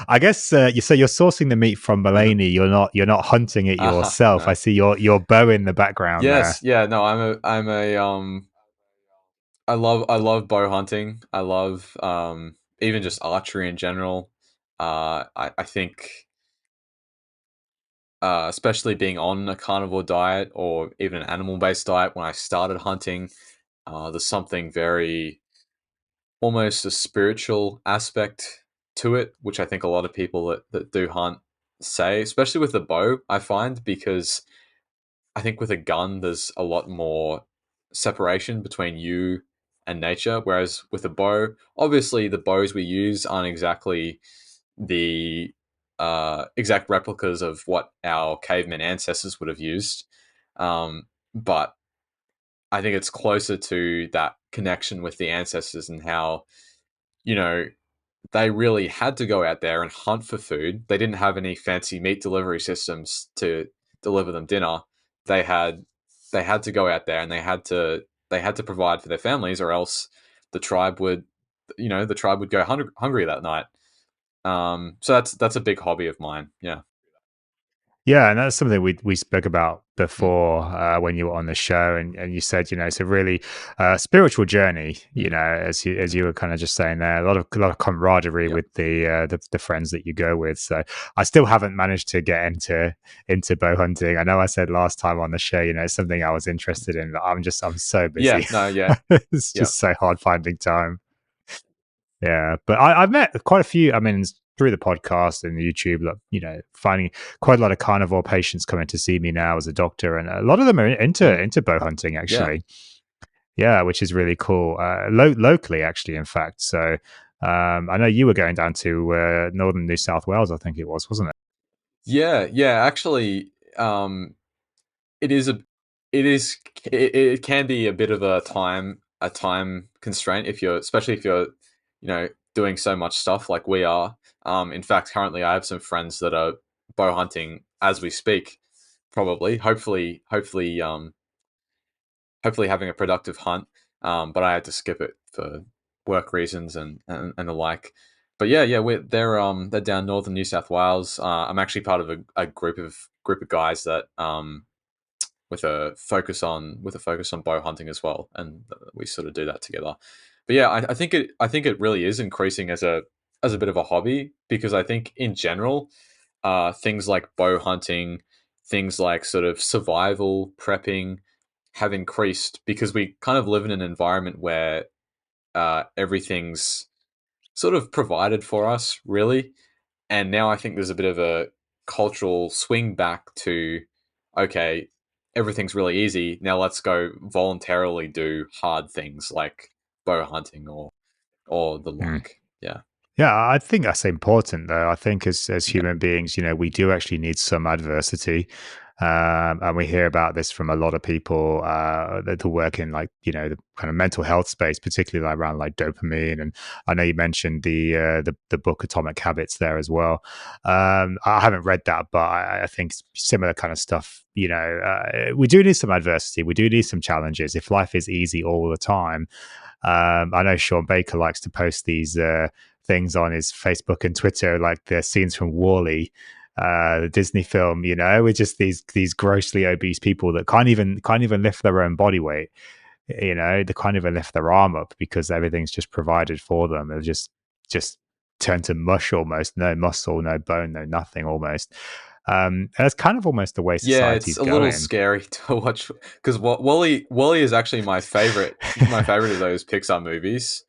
I guess so you're sourcing the meat from Mulaney. You're not hunting it yourself. I No. see your bow in the background there. Yes, yeah, no. I love bow hunting. I love even just archery in general. I think especially being on a carnivore diet or even an animal based diet, when I started hunting, there's something very almost a spiritual aspect to it, which I think a lot of people that do hunt say, especially with the bow, I find, because I think with a gun, there's a lot more separation between you and nature. Whereas with a bow, obviously the bows we use aren't exactly the exact replicas of what our caveman ancestors would have used. But I think it's closer to that connection with the ancestors and how, you know, they really had to go out there and hunt for food. They didn't have any fancy meat delivery systems to deliver them dinner. They had they had to go out there and they had to provide for their families, or else the tribe would the tribe would go hungry that night. So that's a big hobby of mine. Yeah. Yeah, and that's something we spoke about Mm, before when you were on the show, and you said it's a really spiritual journey. mm, As you were kind of just saying there, a lot of camaraderie yep. with the friends that you go with. So I still haven't managed to get into bow hunting. I know I said last time on the show, it's something I was interested in. But I'm so Yeah. busy. No. Yeah. It's Yeah. just so hard finding time. Yeah, but I've met quite a few. I mean, through the podcast and YouTube, like, finding quite a lot of carnivore patients coming to see me now as a doctor, and a lot of them are Mm, into bow hunting yeah. actually. Yeah, which is really cool. Locally, actually, in fact. So I know you were going down to northern New South Wales. I think it was, wasn't it? Yeah. Yeah. Actually, it is a it can be a bit of a time constraint if you're especially if you're doing so much stuff like we are. In fact, currently I have some friends that are bow hunting as we speak, probably hopefully having a productive hunt. But I had to skip it for work reasons and the like. But yeah, they're down northern New South Wales. I'm actually part of a group of guys that with a focus on bow hunting as well, and we sort of do that together. But yeah, I think it really is increasing as a bit of a hobby, because I think in general, things like bow hunting, things like sort of survival prepping, have increased because we kind of live in an environment where everything's sort of provided for us, really. And now I think there's a bit of a cultural swing back to, okay, everything's really easy. Now let's go voluntarily do hard things like bow hunting or the Hmm. like. Yeah. Yeah, I think that's important though. I think as human beings, we do actually need some adversity. And we hear about this from a lot of people that work in like, the kind of mental health space, particularly around like dopamine. And I know you mentioned the book Atomic Habits there as well. I haven't read that, but I think similar kind of stuff. We do need some adversity. We do need some challenges. If life is easy all the time, I know Sean Baker likes to post these things on his Facebook and Twitter, like the scenes from Wall-E, the Disney film, with just these grossly obese people that can't even lift their own body weight. They can't even lift their arm up because everything's just provided for them. They'll just turn to mush almost, no muscle, no bone, no nothing almost. And that's kind of almost the way Yeah, it's society's a little going. scary to watch because Wally is actually my favorite of those Pixar movies.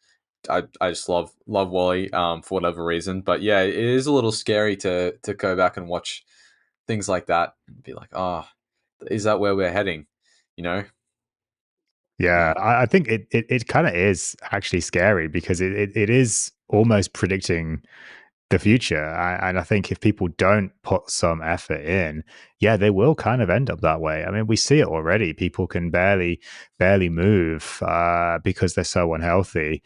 I just love Wally for whatever reason. But yeah, it is a little scary to go back and watch things like that and be like, oh. is that where we're heading? You know? Yeah, I think it kind of is actually scary because it is almost predicting the future. And I think if people don't put some effort in, yeah, they will kind of end up that way. I mean, we see it already. People can barely move because they're so unhealthy.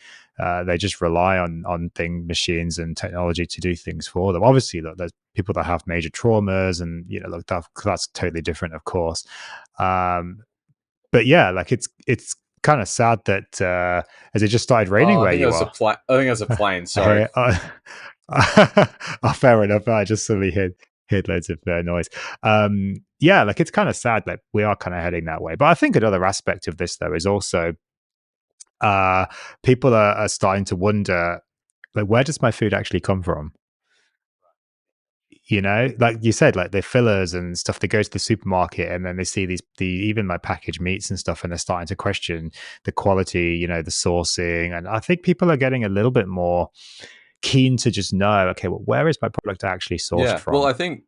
They just rely on machines and technology to do things for them. Obviously, look, there's people that have major traumas, and look, that's totally different, of course. Um, but yeah, like it's kind of sad that as it just started raining Oh, I where think that you was a are. plane. I think that was a plane. I Sorry. hear. Oh, fair enough. I just suddenly heard loads of noise. Yeah, like it's kind of sad that we are kind of heading that way. But I think another aspect of this though is also uh, people are starting to wonder, like, where does my food actually come from? Like you said, like the fillers and stuff, they go to the supermarket and then they see the even like packaged meats and stuff, and they're starting to question the quality, the sourcing. And I think people are getting a little bit more keen to just know, okay, well, where is my product actually sourced Yeah. Well, from? I think,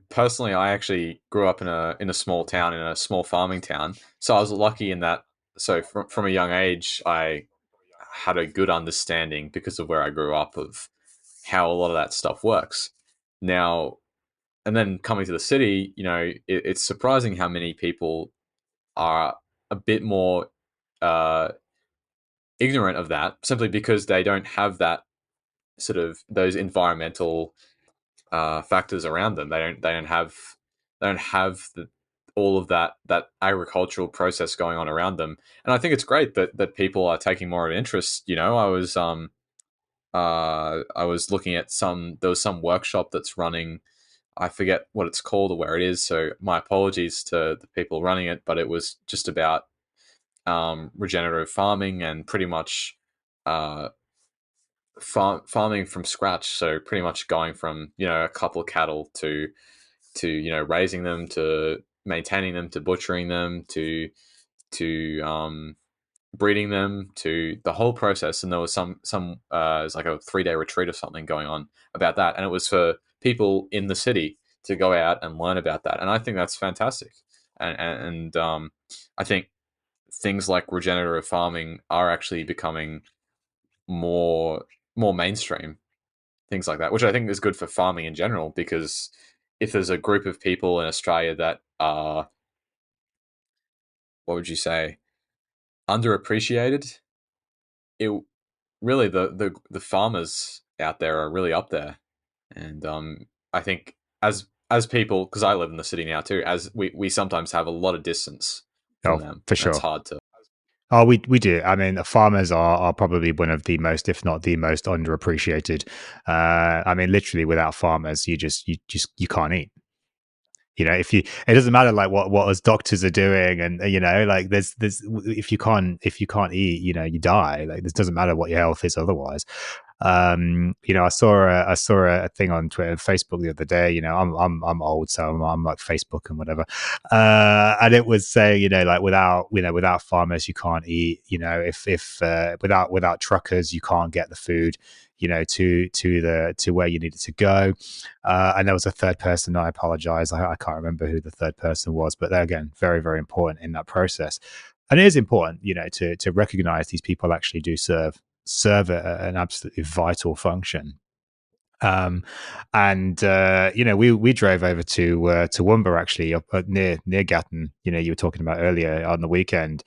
personally, I actually grew up in a small town, in a small farming town. So I was lucky in that. So from a young age, I had a good understanding, because of where I grew up, of how a lot of that stuff works. Now, and then coming to the city, it's surprising how many people are a bit more uh, ignorant of that, simply because they don't have that sort of those environmental factors around them. They don't have all of that agricultural process going on around them. And I think it's great that people are taking more of an interest. I was looking at there was some workshop that's running. I forget what it's called or where it is, so my apologies to the people running it. But it was just about regenerative farming, and pretty much uh, farming from scratch. So pretty much going from a couple of cattle to raising them, to maintaining them, to butchering them, to breeding them, to the whole process. And there was some it was like a 3-day retreat or something going on about that, and it was for people in the city to go out and learn about that. And I think that's fantastic. And I think things like regenerative farming are actually becoming more more mainstream, things like that, which I think is good for farming in general. Because if there's a group of people in Australia that are, what would you say, underappreciated, it really, the farmers out there are really up there. And I think, as people, because I live in the city now too, as we sometimes have a lot of distance from Oh, them, for and it's sure. hard to. Oh, we do. I mean, farmers are probably one of the most, if not the most, underappreciated. I mean, literally, without farmers, you can't eat. If it doesn't matter like what us doctors are doing, and like there's if you can't eat, you die. Like, this doesn't matter what your health is otherwise. I saw a thing on Twitter, Facebook the other day. I'm old, so I'm like Facebook and whatever. And it was saying, like, without farmers you can't eat. If without truckers you can't get the food, to where you needed to go. And there was a third person. I apologize. I can't remember who the third person was, but they're, again, very, very important in that process. And it is important, to recognize these people actually do serve an absolutely vital function. Um, and we drove over to Woomba, actually, up near Gatton. You were talking about earlier on the weekend,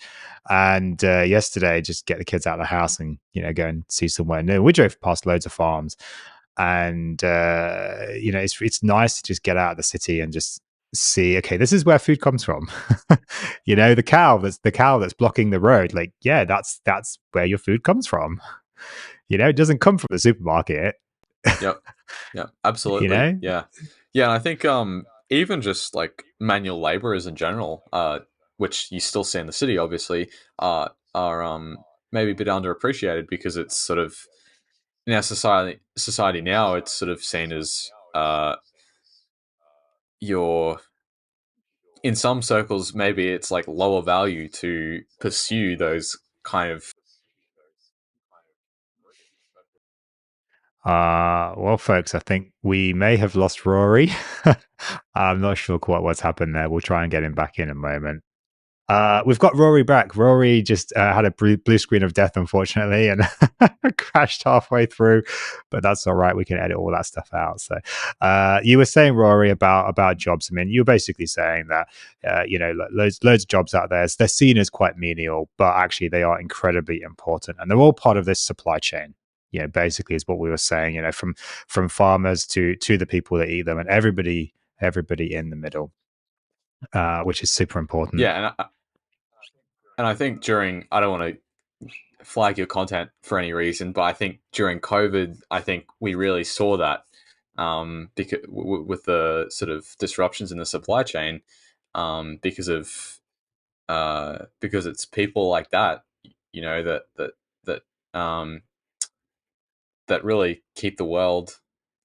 and yesterday, just get the kids out of the house and go and see somewhere new. We drove past loads of farms, and it's nice to just get out of the city and just see, okay, this is where food comes from. The cow that's blocking the road, like, yeah, that's where your food comes from. It doesn't come from the supermarket. Yep. Yeah, you absolutely. know Yeah. Yeah, and I think even just like manual laborers in general, which you still see in the city, obviously, are maybe a bit underappreciated, because it's sort of, in our society now, it's sort of seen as your in some circles, maybe it's like lower value to pursue those kind of. Well, folks, I think we may have lost Rory. I'm not sure quite what's happened there. We'll try and get him back in a moment. We've got Rory back. Rory just had a blue screen of death, unfortunately, and crashed halfway through. But that's all right. We can edit all that stuff out. So, you were saying, Rory, about jobs. I mean, you were basically saying that loads of jobs out there. They're seen as quite menial, but actually they are incredibly important, and they're all part of this supply chain. Basically, is what we were saying. From farmers to the people that eat them, and everybody in the middle, which is super important. Yeah, and I think during, I don't want to flag your content for any reason, but I think during COVID, I think we really saw that because with the sort of disruptions in the supply chain, because of because it's people like that, that that really keep the world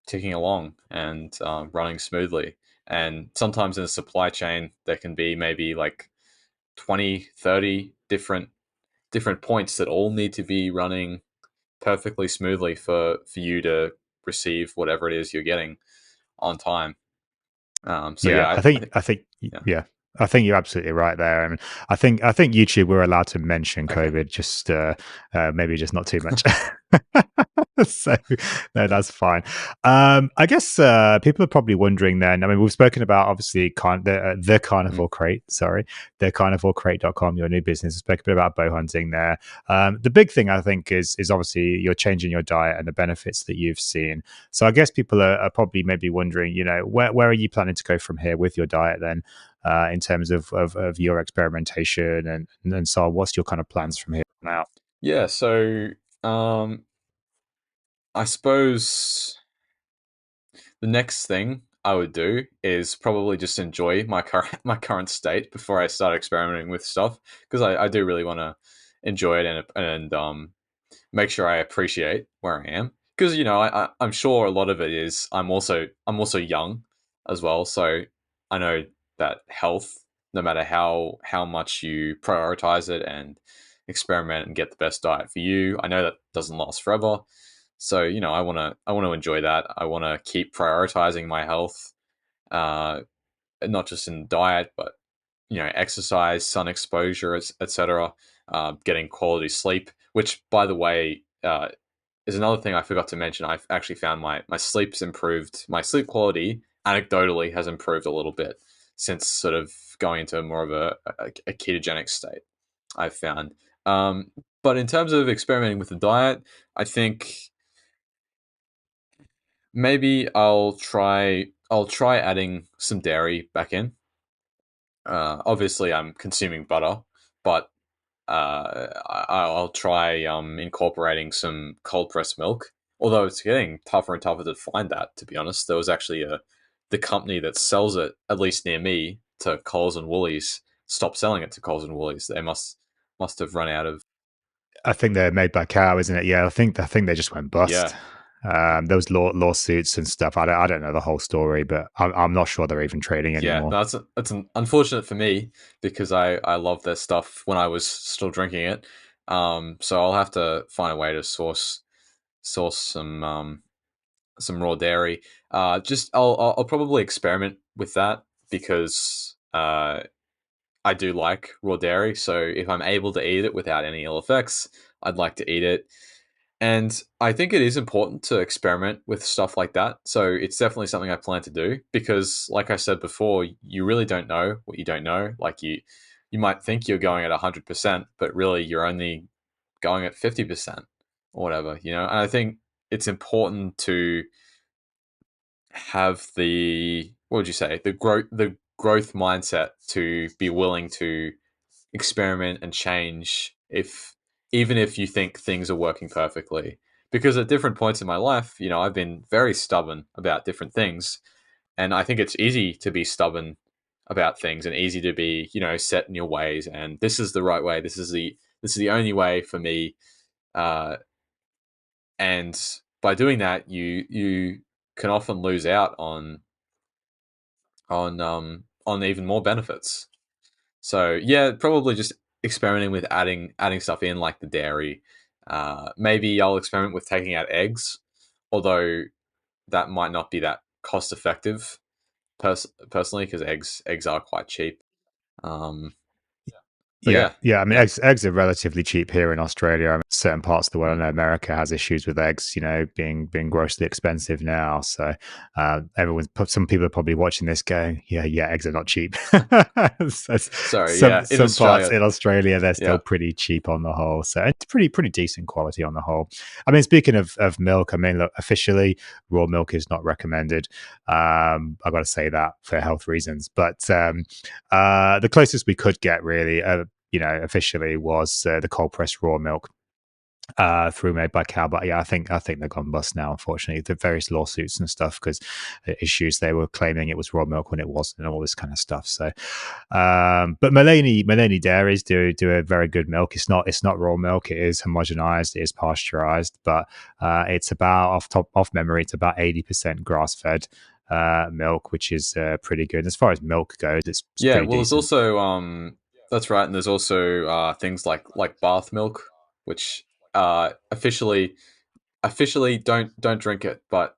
ticking along and running smoothly. And sometimes in the supply chain, there can be maybe like 20, 30 different points that all need to be running perfectly smoothly for you to receive whatever it is you're getting on time. So Yeah, yeah, I I think think I think yeah. yeah, I think you're absolutely right there. And I think YouTube were allowed to mention Okay. COVID, just maybe just not too much. So no, that's fine. I guess people are probably wondering then. I mean, we've spoken about obviously the Mm. Carnivore Crate, sorry, the carnivorecrate.com, your new business. We spoke a bit about bow hunting there. The big thing I think is obviously you're changing your diet and the benefits that you've seen. So I guess people are probably maybe wondering, where are you planning to go from here with your diet then, in terms of your experimentation and so on? What's your kind of plans from here on out? Yeah. So um, I suppose the next thing I would do is probably just enjoy my current my current state before I start experimenting with stuff, because I do really want to enjoy it and make sure I appreciate where I am, because I'm sure a lot of it is I'm also young as well, so I know that health, no matter how much you prioritize it and experiment and get the best diet for you, I know that doesn't last forever. So I want to enjoy that. I want to keep prioritizing my health, uh, not just in diet, but exercise, sun exposure, etc. Getting quality sleep, which, by the way, is another thing I forgot to mention. I've actually found my sleep's improved. My sleep quality, anecdotally, has improved a little bit since sort of going into more of a ketogenic state. I've found. But in terms of experimenting with the diet, I think maybe I'll try adding some dairy back in. Obviously, I'm consuming butter, but I'll try incorporating some cold pressed milk. Although it's getting tougher and tougher to find that, to be honest. There was actually the company that sells it, at least near me, to Coles and Woolies, stopped selling it to Coles and Woolies. They must have run out of. I think they're made by cow, isn't it? Yeah, I think they just went bust. Yeah, There was lawsuits and stuff. I don't know the whole story, but I'm not sure they're even trading yeah. anymore. No, that's unfortunate for me, because I love their stuff when I was still drinking it. So I'll have to find a way to source some raw dairy. Just I'll probably experiment with that, because I do like raw dairy. So if I'm able to eat it without any ill effects, I'd like to eat it. And I think it is important to experiment with stuff like that. So it's definitely something I plan to do, because, like I said before, you really don't know what you don't know. Like you might think you're going at 100%, but really you're only going at 50% or whatever. And I think it's important to have the, what would you say, the growth mindset, to be willing to experiment and change, if even if you think things are working perfectly. Because at different points in my life, I've been very stubborn about different things, and I think it's easy to be stubborn about things, and easy to be set in your ways, and this is the right way, this is the only way for me. Uh, and by doing that, you can often lose out on even more benefits. So yeah, probably just experimenting with adding stuff in, like the dairy. Maybe I'll experiment with taking out eggs, although that might not be that cost effective personally, because eggs are quite cheap. Um, but Yeah, yeah, yeah. I mean, yeah, eggs are relatively cheap here in Australia. I mean, certain parts of the world, I know America has issues with eggs, being grossly expensive now. So some people are probably watching this going, yeah, eggs are not cheap. So sorry, some yeah, in some parts Australia, in Australia, they're still yeah, pretty cheap on the whole. So it's pretty decent quality on the whole. I mean, speaking of milk, I mean, look, officially, raw milk is not recommended. I got to say that for health reasons, but the closest we could get really, officially was the cold pressed raw milk through made by cow. But yeah, I think they're gone bust now. Unfortunately, the various lawsuits and stuff because issues they were claiming it was raw milk when it wasn't, and all this kind of stuff. So, but Maloney dairies do a very good milk. It's not raw milk. It is homogenized. It is pasteurized, but it's about off memory. It's about 80% grass fed milk, which is pretty good as far as milk goes. It's yeah. pretty Well, there's decent. also that's right, and there's also things like bath milk, which officially don't drink it, but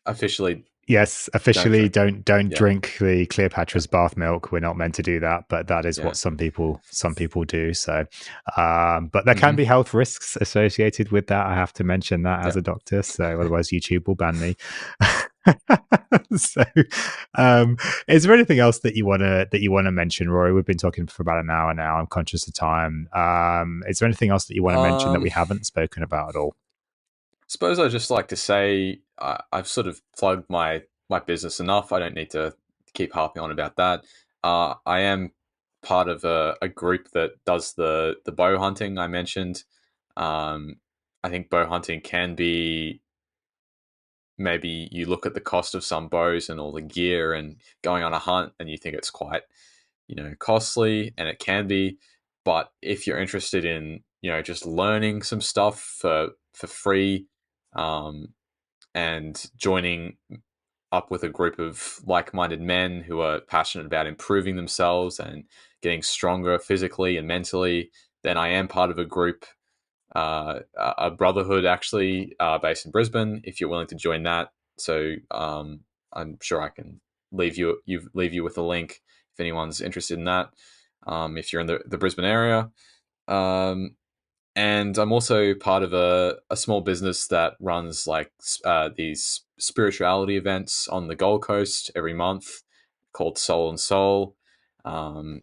officially Yes, don't officially, drink. don't Yeah, drink the yeah. Cleopatra's bath milk. We're not meant to do that, but that is Yeah. what some people do. So, but there can Hmm. be health risks associated with that. I have to mention that as Yeah. a doctor, so otherwise YouTube will ban me. So, is there anything else that you wanna mention, Rory? We've been talking for about an hour now. I'm conscious of time. Is there anything else that you want to mention that we Um, haven't spoken about at all? suppose I just like to say I've sort of plugged my business enough. I don't need to keep harping on about that. I am part of a group that does the bow hunting I mentioned. Um, I think bow hunting can be, maybe you look at the cost of some bows and all the gear and going on a hunt, and you think it's quite, costly, and it can be. But if you're interested in, just learning some stuff for free, um, and joining up with a group of like-minded men who are passionate about improving themselves and getting stronger physically and mentally, then I am part of a group, a brotherhood actually, based in Brisbane. If you're willing to join that, so I'm sure I can leave you with a link if anyone's interested in that. If you're in the Brisbane area, um, and I'm also part of a small business that runs like these spirituality events on the Gold Coast every month, called Soul and Soul. Um,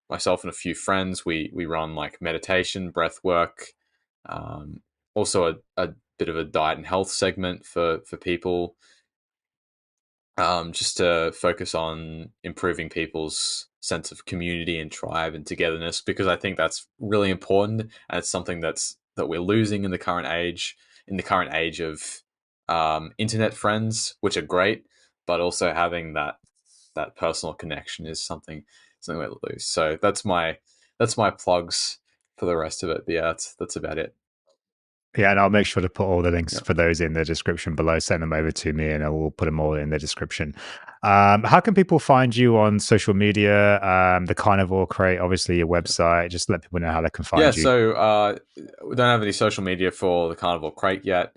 Myself and a few friends, we run like meditation, breath work, um, also a bit of a diet and health segment for people, just to focus on improving people's sense of community and tribe and togetherness, because I think that's really important, and it's something that we're losing in the current age of internet friends, which are great, but also having that personal connection is something we lose. So that's my plugs for the rest of it. But yeah, that's about it. Yeah, and I'll make sure to put all the links Yeah. for those in the description below. Send them over to me, and I will put them all in the description. How can people find you on social media? The Carnivore Crate, obviously your website. Just let people know how they can Yeah, find you. so we don't have any social media for the Carnivore Crate yet,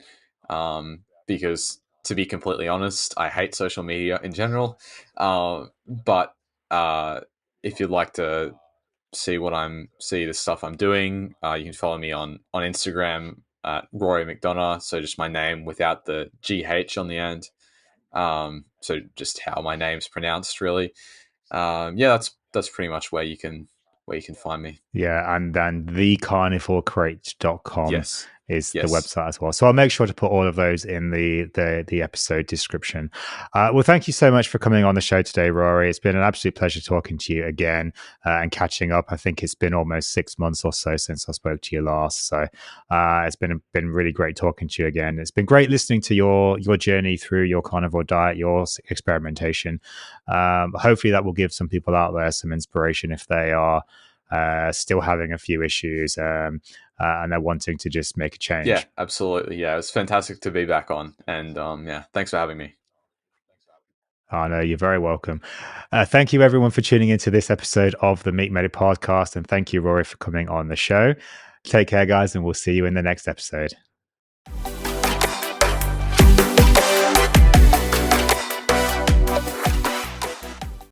because to be completely honest, I hate social media in general. But if you'd like to see the stuff I'm doing, you can follow me on Instagram at Rory McDonagh. So just my name without the GH on the end. So just how my name's pronounced, really. Yeah, that's pretty much where you can find me. Yeah, and then thecarnivorecrate.com Yes, is the yes. website as well. So I'll make sure to put all of those in the episode description. Well, thank you so much for coming on the show today, Rory. It's been an absolute pleasure talking to you again and catching up. I think it's been almost 6 months or so since I spoke to you last. So it's been really great talking to you again. It's been great listening to your journey through your carnivore diet, your experimentation. Hopefully that will give some people out there some inspiration if they are still having a few issues, and they're wanting to just make a Yeah, change. absolutely. Yeah, it's fantastic to be back on, and yeah, thanks for having me. Oh, no, you're very welcome. Thank you, everyone, for tuning into this episode of the Meat Medic podcast. And thank you, Rory, for coming on the show. Take care, guys, and we'll see you in the next episode.